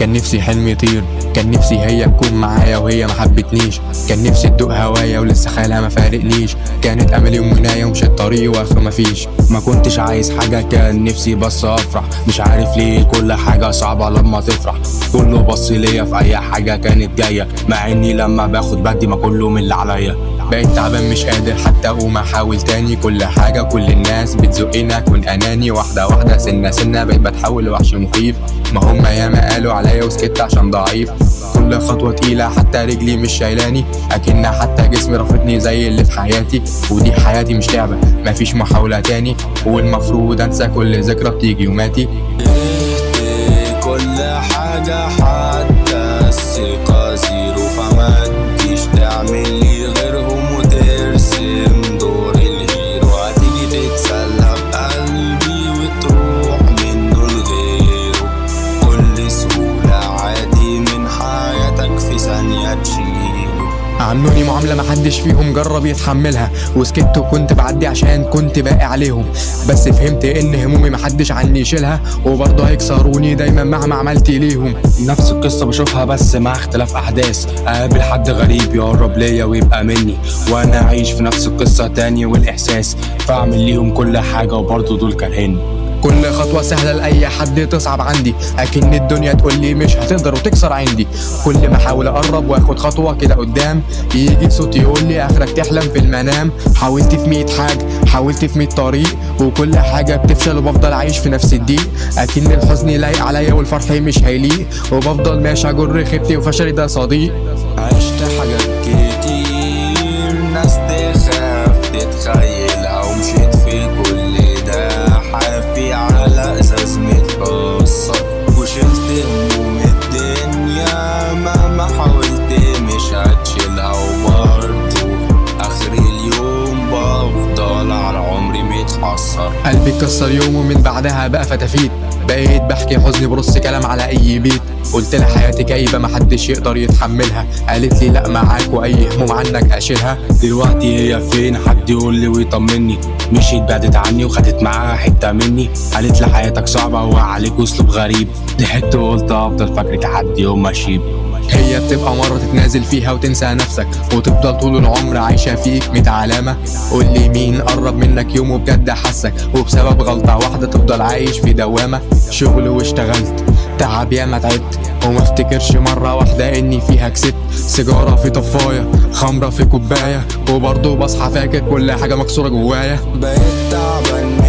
كان نفسي حلمي يطير، كان نفسي هي تكون معايا وهي ما حبتنيش، كان نفسي تدوق هوايا ولسه خيالها ما فارقنيش، كانت املي ومنايا ومشيت طريقي واخره مفيش. ما كنتش عايز حاجة، كان نفسي بس افرح، مش عارف ليه كل حاجة صعبة لما تفرح. كله بص ليا في اي حاجة كانت جاية، مع اني لما باخد بدي ما كله من اللي عليا. بقيت تعبان مش قادر حتى اقوم احاول تاني، كل حاجة كل الناس بتزقنا اكون اناني، واحدة واحدة سنة سنة بقيت بتحول لوحش مخيف. ما هما ياما قالوا عليا وسكت عشان ضعيف، كل خطوة تقيلة حتى رجلي مش شايلاني، اكن حتى جسمي رافضني زي اللي في حياتي. ودي حياتي مش لعبة مفيش محاولة تاني، والمفروض انسى كل ذكرى بتيجي وماتي. كل حاجة حتى الثقة زيرو، فما تجيش تعمل لي غيرهم وترسم دور الهيرو. هتيجي تتسلى بقلبي وتروح منه لغيره، كل سهولة عادي من حياتك في ثانية تشيله. عاملوني معاملة محدش فيهم جرب يتحملها، وسكت وكنت بعدي عشان كنت باقي عليهم، بس فهمت ان همومي محدش عني يشيلها، وبرضه هيكسروني دايما مهما عملت ليهم. نفس القصة بشوفها بس مع اختلاف احداث، اقابل حد غريب يقرب ليا ويبقى مني، وانا اعيش في نفس القصة تاني والاحساس، فاعمل ليهم كل حاجة وبرضه دول كارهيني. كل خطوة سهلة لأي حد تصعب عندي، أكن الدنيا تقولي مش هتقدر وتكسر عندي. كل ما أحاول أقرب وآخد خطوة كده قدام، يجي صوت يقولي آخرك تحلم في المنام. حاولت في 100 حاجة، حاولت في 100 طريق، وكل حاجة بتفشل وبفضل عايش في نفس الضيق، أكن الحزن لايق عليا والفرح مش هيليق، وبفضل ماشي أجر خيبتي وفشلي ده صديق. عشت حاجات كتير ناس تخاف تتخيلها، ومشيت في كل ده حافي على ازاز متكسر، وشلت هموم الدنيا مهما حاولت مش هتشيلها، وبرضه اخر اليوم بفضل على عمري متحسر. قلبي اتكسر يوم ومن بعدها بقى فتافيت، بقيت بحكي حزني برص كلام على اي بيت. قلت لها حياتي كئيبه محدش يقدر يتحملها، قالت لي لا معاك واي هموم عنك اشيلها. دلوقتي هي فين؟ حد يقول لي ويطمني، مشيت بعدت عني وخدت معاها حته مني، قالت لي حياتك صعبه وعليك اسلوب غريب، ضحكت وقلت افضل فاكرك لحد يوم ما اشيب. هي بتبقى مرة تتنازل فيها وتنسى نفسك، وتفضل طول العمر عايشة فيك 100 علامة. قول لي مين قرب منك يوم وبجد حسك، وبسبب غلطة واحدة تفضل عايش في دوامة. شغل واشتغلت تعب ياما تعبت، وما افتكرش مرة واحدة اني فيها كسبت. سيجارة في طفاية، خمرة في كوباية، وبرضه بصحى فاكر كل حاجة مكسورة جوايا. بقيت تعبان